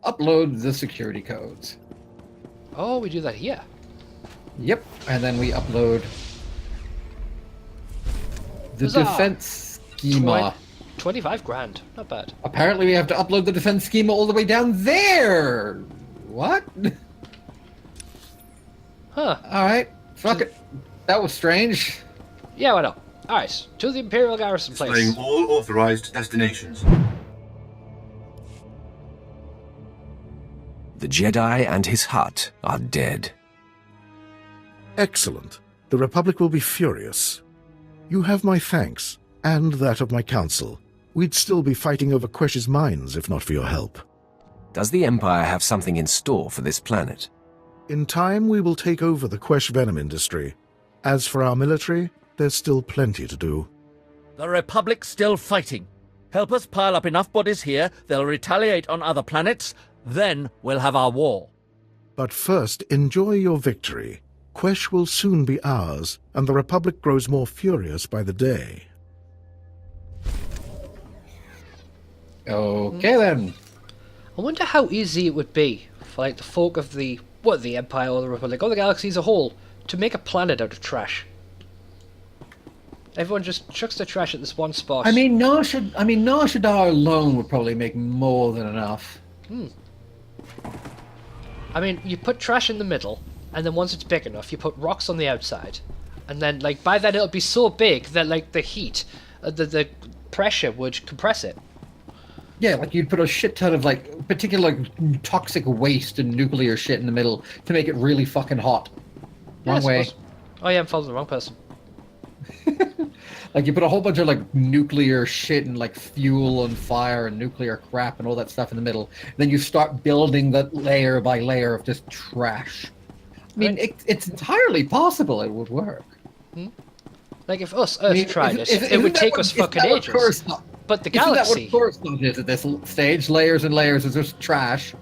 upload the security codes. Oh, we do that here. Yep, and then we upload the Huzzah! defense schema. 25 grand. Not bad. Apparently we have to upload the defense schema all the way down there! What? Huh. Alright, fuck it. That was strange. Yeah, why not? Alright, to the Imperial garrison place. Displaying all authorized destinations. The Jedi and his hut are dead. Excellent. The Republic will be furious. You have my thanks, and that of my council. We'd still be fighting over Quesh's mines if not for your help. Does the Empire have something in store for this planet? In time, we will take over the Quesh venom industry. As for our military, there's still plenty to do. The Republic's still fighting. Help us pile up enough bodies here, they'll retaliate on other planets, then we'll have our war. But first, enjoy your victory. Quesh will soon be ours, and the Republic grows more furious by the day. Okay then. I wonder how easy it would be for like the folk of the Empire or the Republic or the galaxy as a whole to make a planet out of trash. Everyone just chucks their trash at this one spot. I mean, Nar Shaddaa alone would probably make more than enough. I mean, you put trash in the middle, and then once it's big enough, you put rocks on the outside, and then like by then it'll be so big that like the heat, the pressure would compress it. Yeah, like you'd put a shit ton of like particular like, toxic waste and nuclear shit in the middle to make it really fucking hot. Yeah, Wrong way. Oh yeah, I'm following the wrong person. Like you put a whole bunch of like nuclear shit and like fuel and fire and nuclear crap and all that stuff in the middle. Then you start building that layer by layer of just trash. I mean, it's entirely possible it would work. Like if us Earth tried it would take us fucking ages. But the galaxy... Isn't that what Coruscant is at this stage? Layers and layers of just trash.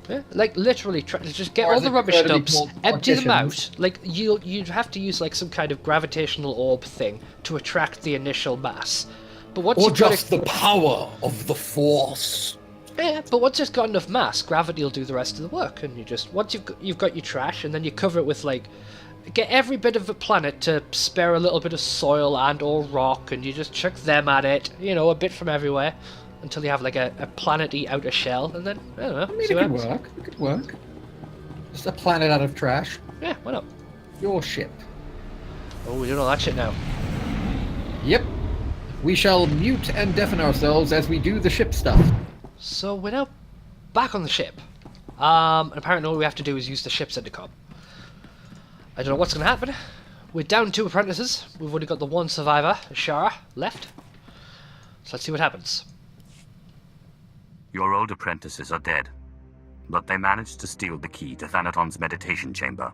Yeah, like literally, just get Or all is the it rubbish going to be dumps, called empty them partitions? out. Like you'd have to use like some kind of gravitational orb thing to attract the initial mass. But once Or you've got just the power of the Force. yeah, but once it's got enough mass, gravity will do the rest of the work. And you just once you've got your trash, and then you cover it with like get every bit of the planet to spare a little bit of soil and or rock, and you just chuck them at it. You know, a bit from everywhere. Until you have like a planety outer shell, and then I don't know. I mean, it could work. It could work. Just a planet out of trash. Yeah, why not? Your ship. Oh, we're doing all that shit now. Yep. We shall mute and deafen ourselves as we do the ship stuff. So we're now back on the ship. And apparently all we have to do is use the ship's intercom. I don't know what's going to happen. We're down 2 apprentices. We've only got the one survivor, Shara, left. So let's see what happens. Your old apprentices are dead, but they managed to steal the key to Thanaton's meditation chamber.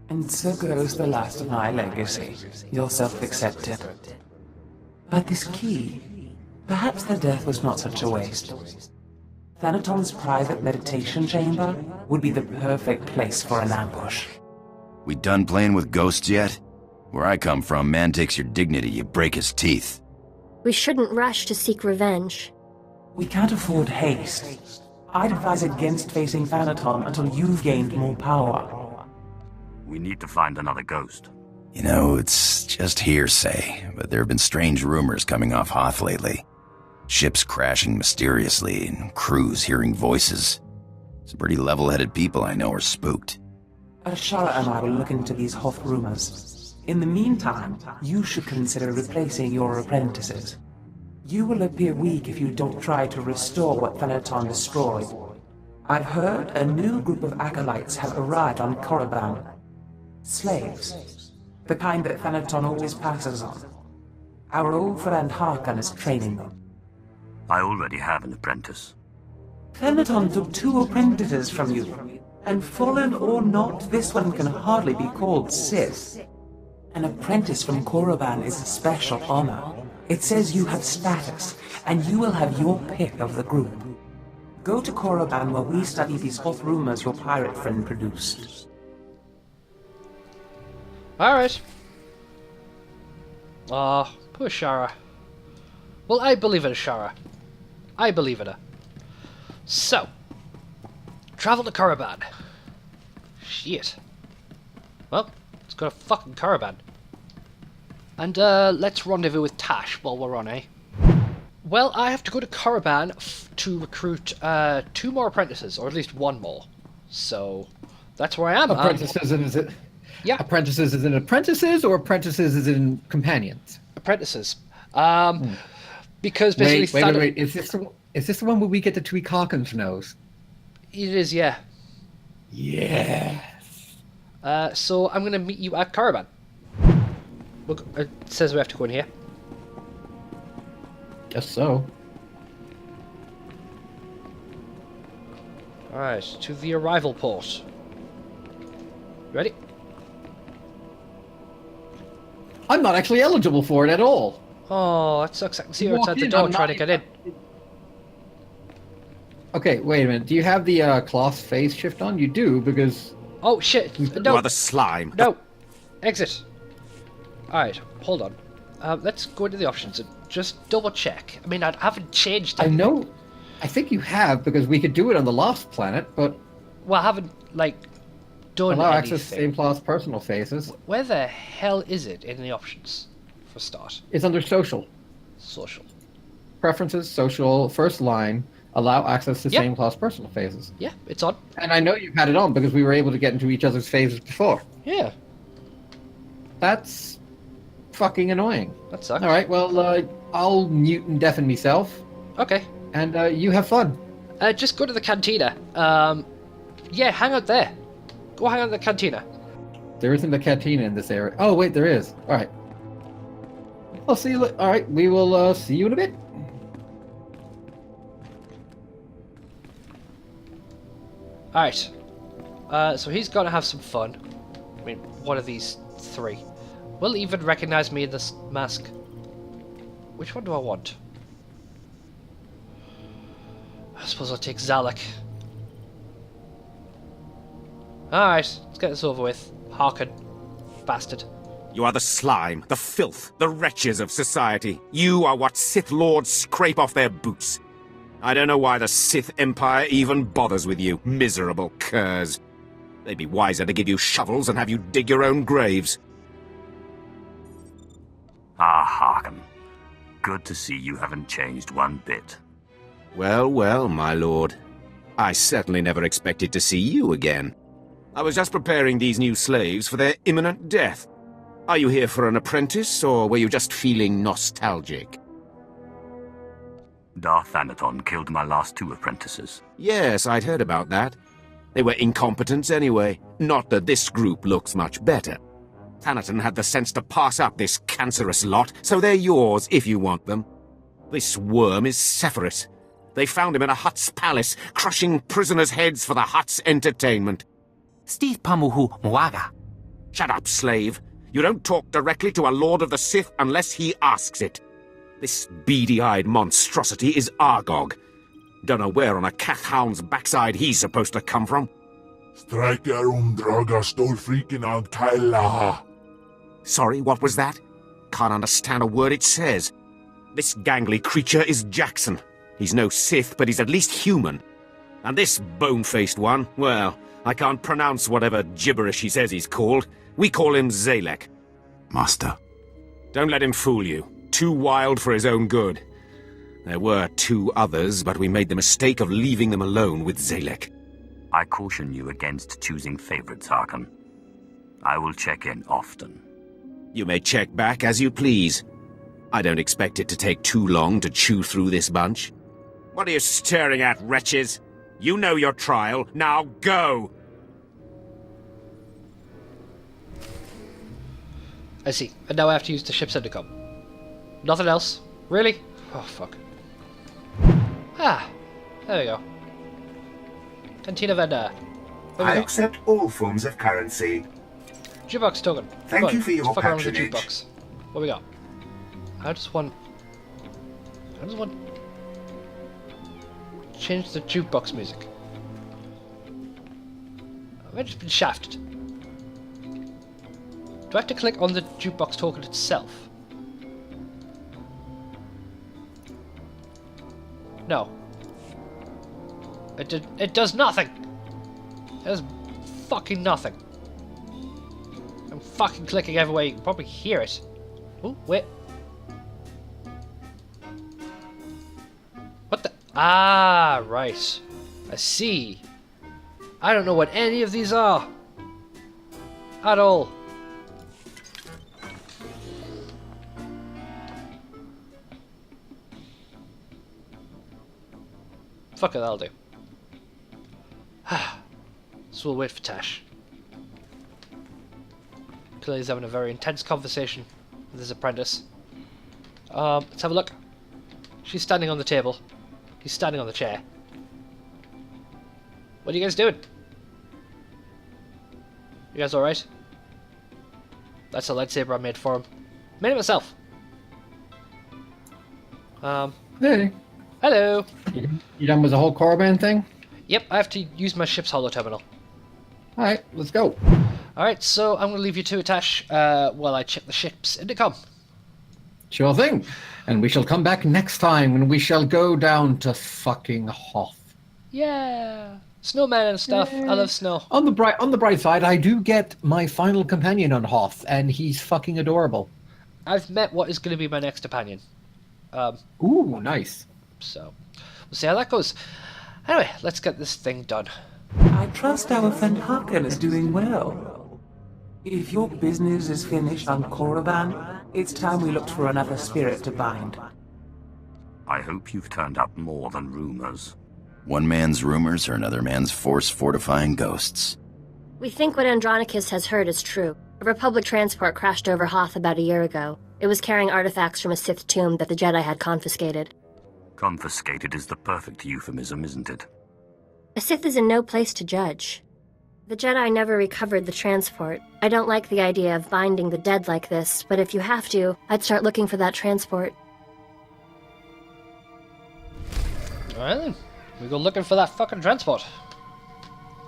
And so goes the last of my legacy, your self-accepted. But this key, perhaps their death was not such a waste. Thanaton's private meditation chamber would be the perfect place for an ambush. We done playing with ghosts yet? Where I come from, man takes your dignity, you break his teeth. We shouldn't rush to seek revenge. We can't afford haste. I'd advise against facing Thanaton until you've gained more power. We need to find another ghost. You know, it's just hearsay, but there have been strange rumors coming off Hoth lately. Ships crashing mysteriously, and crews hearing voices. Some pretty level-headed people I know are spooked. Ashara and I will look into these Hoth rumors. In the meantime, you should consider replacing your apprentices. You will appear weak if you don't try to restore what Thanaton destroyed. I've heard a new group of acolytes have arrived on Korriban. Slaves. The kind that Thanaton always passes on. Our old friend Harkan is training them. I already have an apprentice. Thanaton took 2 apprentices from you. And fallen or not, this one can hardly be called Sith. An apprentice from Korriban is a special honor. It says you have status, and you will have your pick of the group. Go to Korriban where we study these Hoth rumors your pirate friend produced. Alright. Poor Shara. Well, I believe in Shara. I believe in her. So, travel to Korriban. Shit. Well, let's go to fucking Korriban. And let's rendezvous with Tash while we're on, eh? Well, I have to go to Korriban to recruit 2 more apprentices, or at least 1 more. So that's where I am. Apprentices, is it? Yeah. Apprentices is in apprentices, or apprentices is in companions? Apprentices. Because basically... Wait. Is this the one where we get to tweak Hawkins' nose? It is, yeah. Yes. So I'm going to meet you at Korriban. Look, it says we have to go in here. Guess so. Alright, to the arrival port. Ready? I'm not actually eligible for it at all. Oh, that sucks. I can see her Walk outside the in, door I'm trying not- to get in. Okay, wait a minute. Do you have the cloth face shift on? You do, because... Oh, shit. You No. are the slime. No. Exit. Alright, hold on. Let's go into the options and just double check. I mean, I haven't changed I anything. know... I think you have, because we could do it on the Lost Planet, but... Well, I haven't, like, done allow anything. access to same class personal faces. Where the hell is it in the options, for start? It's under social. Social. Preferences, social, first line, allow access to Yep. same class personal phases. Yeah, it's on. And I know you've had it on because we were able to get into each other's phases before. Yeah, That's fucking annoying. that sucks. Alright, well, I'll mute and deafen myself, Okay. and you have fun. Just go to the cantina. Yeah, hang out there. Go hang out in the cantina. There isn't a cantina in this area. Oh, wait, there is. Alright. I'll see you alright, we will see you in a bit. Alright. So he's gonna have some fun. I mean, one of these 3. Will even recognize me in this mask. Which one do I want? I suppose I'll take Zalek. Alright, let's get this over with. Harkin. Bastard. You are the slime, the filth, the wretches of society. You are what Sith Lords scrape off their boots. I don't know why the Sith Empire even bothers with you, miserable curs. They'd be wiser to give you shovels and have you dig your own graves. Ah, Harkin. Good to see you haven't changed one bit. Well, well, my lord. I certainly never expected to see you again. I was just preparing these new slaves for their imminent death. Are you here for an apprentice, or were you just feeling nostalgic? Darth Thanaton killed my last 2 apprentices. Yes, I'd heard about that. They were incompetents anyway. Not that this group looks much better. Thanaton had the sense to pass up this cancerous lot, so they're yours if you want them. This worm is Sephiroth. They found him in a Hutt's palace, crushing prisoners' heads for the Hutt's entertainment. Steve Pamuhu Mwaga. Shut up, slave. You don't talk directly to a Lord of the Sith unless he asks it. This beady-eyed monstrosity is Argog. Don't know where on a Cathhound's backside he's supposed to come from. Striker Draga Stolfreakin on Kailaha. Sorry, what was that? Can't understand a word it says. This gangly creature is Jackson. He's no Sith, but he's at least human. And this bone-faced one, well, I can't pronounce whatever gibberish he says he's called. We call him Zalek. Master. Don't let him fool you. Too wild for his own good. There were 2 others, but we made the mistake of leaving them alone with Zalek. I caution you against choosing favorites, Harkin. I will check in often. You may check back as you please. I don't expect it to take too long to chew through this bunch. What are you staring at, wretches? You know your trial. Now go! I see. And now I have to use the ship's intercom. Nothing else? Really? Oh, fuck. Ah, there we go. Cantina vendor. I accept all forms of currency. Jukebox token. Thank Come on, you for your let's fuck around with the patronage. jukebox. What we got? How does one change the jukebox music? I've just been shafted. Do I have to click on the jukebox token itself? No. It does nothing! There's fucking nothing. I'm fucking clicking everywhere. You can probably hear it. Oh, wait. What the? Ah, right. I see. I don't know what any of these are. At all. Fuck it, that'll do. So we'll wait for Tash. Clearly he's having a very intense conversation with his apprentice. Let's have a look. She's standing on the table. He's standing on the chair. What are you guys doing? You guys alright? That's a lightsaber I made for him. Made it myself. Hey. Hello. You done with the whole Korriban thing? Yep, I have to use my ship's holo terminal. Alright, let's go. Alright, so I'm going to leave you to it, Tash, while I check the ship's intercom. Sure thing. And we shall come back next time when we shall go down to fucking Hoth. Yeah. Snowman and stuff. Yay. I love snow. On the bright side, I do get my final companion on Hoth, and he's fucking adorable. I've met what is going to be my next companion. Ooh, nice. So, we'll see how that goes. Anyway, let's get this thing done. I trust our friend Hakan is doing well. If your business is finished on Korriban, it's time we looked for another spirit to bind. I hope you've turned up more than rumors. One man's rumors are another man's force-fortifying ghosts. We think what Andronicus has heard is true. A Republic transport crashed over Hoth about a year ago. It was carrying artifacts from a Sith tomb that the Jedi had confiscated. Confiscated is the perfect euphemism, isn't it? A Sith is in no place to judge. The Jedi never recovered the transport. I don't like the idea of binding the dead like this, but if you have to, I'd start looking for that transport. Alright then. We go looking for that fucking transport.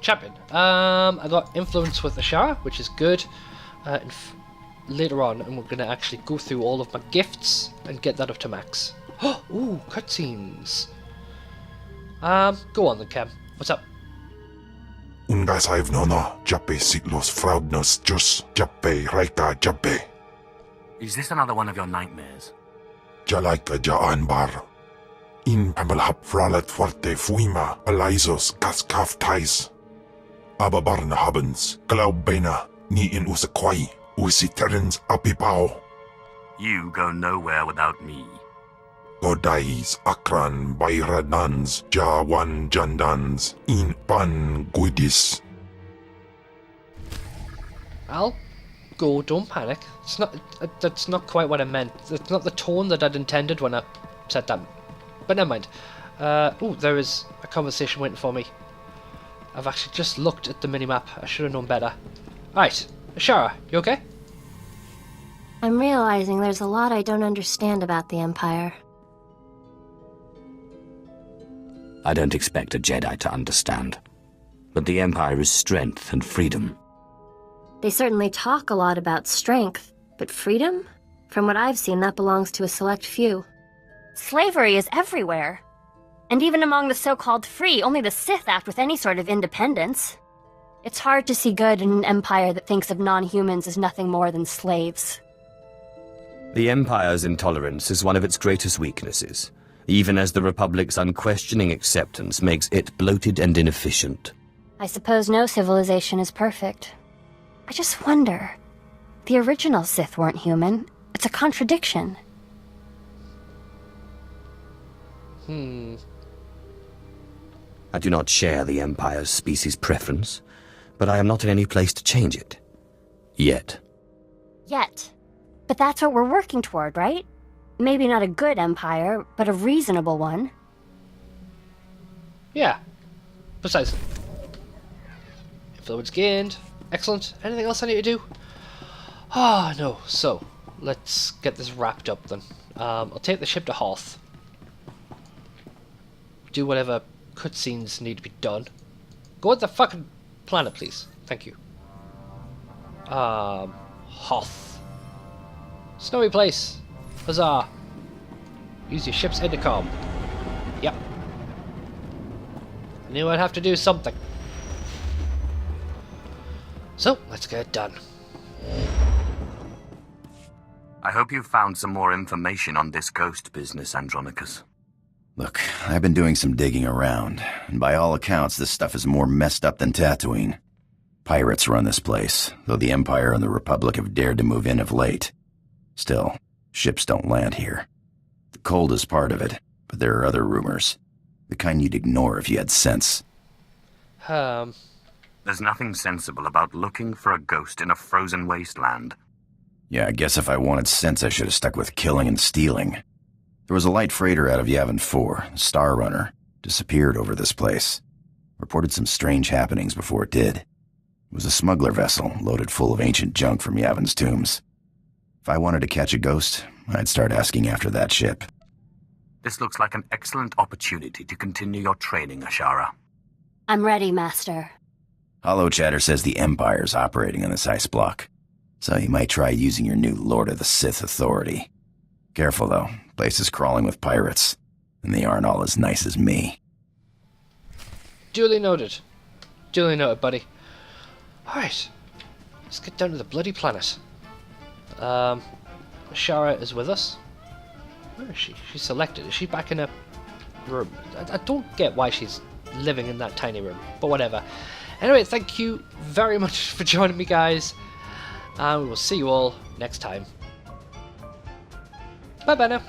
Champion. I got influence with Ashara, which is good. Later on, and we're going to actually go through all of my gifts and get that up to max. Ooh, cutscenes. Go on then, Cam. What's up? Ungas I've nono, Jappe Siglos Fraudnos Jus, Jappe Raika Jappe. Is this another one of your nightmares? Jalaika Jaan Bar. In Pamalhap Fralat Forte Fuima, Alaisos Kaskaf Tais. Ababarna Habens, Glaubena, Ni in Usakwai, Usiterens Apipao. You go nowhere without me. Godais Akran Bayradans Jawan Jandans in Pan Guidis. I'll go, don't panic. It's not. That's not quite what I meant. It's not the tone that I'd intended when I said that. But never mind. Oh, there is a conversation waiting for me. I've actually just looked at the minimap. I should have known better. Alright, Ashara, you okay? I'm realizing there's a lot I don't understand about the Empire. I don't expect a Jedi to understand. But the Empire is strength and freedom. They certainly talk a lot about strength, but freedom? From what I've seen, that belongs to a select few. Slavery is everywhere. And even among the so-called free, only the Sith act with any sort of independence. It's hard to see good in an empire that thinks of non-humans as nothing more than slaves. The Empire's intolerance is one of its greatest weaknesses, even as the Republic's unquestioning acceptance makes it bloated and inefficient. I suppose no civilization is perfect. I just wonder. The original Sith weren't human. It's a contradiction. I do not share the Empire's species preference, but I am not in any place to change it. Yet. Yet. But that's what we're working toward, right? Maybe not a good empire, but a reasonable one. Yeah, precisely. Influence gained. Excellent. Anything else I need to do? Ah, no. So, let's get this wrapped up then. I'll take the ship to Hoth. Do whatever cutscenes need to be done. Go with the fucking planet, please. Thank you. Hoth. Snowy place. Huzzah. Use your ship's intercom. Yep. I knew I'd have to do something. So, let's get it done. I hope you've found some more information on this ghost business, Andronicus. Look, I've been doing some digging around, and by all accounts, this stuff is more messed up than Tatooine. Pirates run this place, though the Empire and the Republic have dared to move in of late. Still, ships don't land here. The cold is part of it, but there are other rumors. The kind you'd ignore if you had sense. There's nothing sensible about looking for a ghost in a frozen wasteland. Yeah, I guess if I wanted sense, I should have stuck with killing and stealing. There was a light freighter out of Yavin 4, the Star Runner, disappeared over this place. Reported some strange happenings before it did. It was a smuggler vessel loaded full of ancient junk from Yavin's tombs. If I wanted to catch a ghost, I'd start asking after that ship. This looks like an excellent opportunity to continue your training, Ashara. I'm ready, Master. Hollow Chatter says the Empire's operating on this ice block, so you might try using your new Lord of the Sith authority. Careful, though. Place is crawling with pirates, and they aren't all as nice as me. Duly noted. Duly noted, buddy. Alright. Let's get down to the bloody planet. Ashara is with us. Where is she? She's selected. Is she back in a room? I don't get why she's living in that tiny room, but whatever. Anyway, thank you very much for joining me, guys, and we will see you all next time. Bye bye now.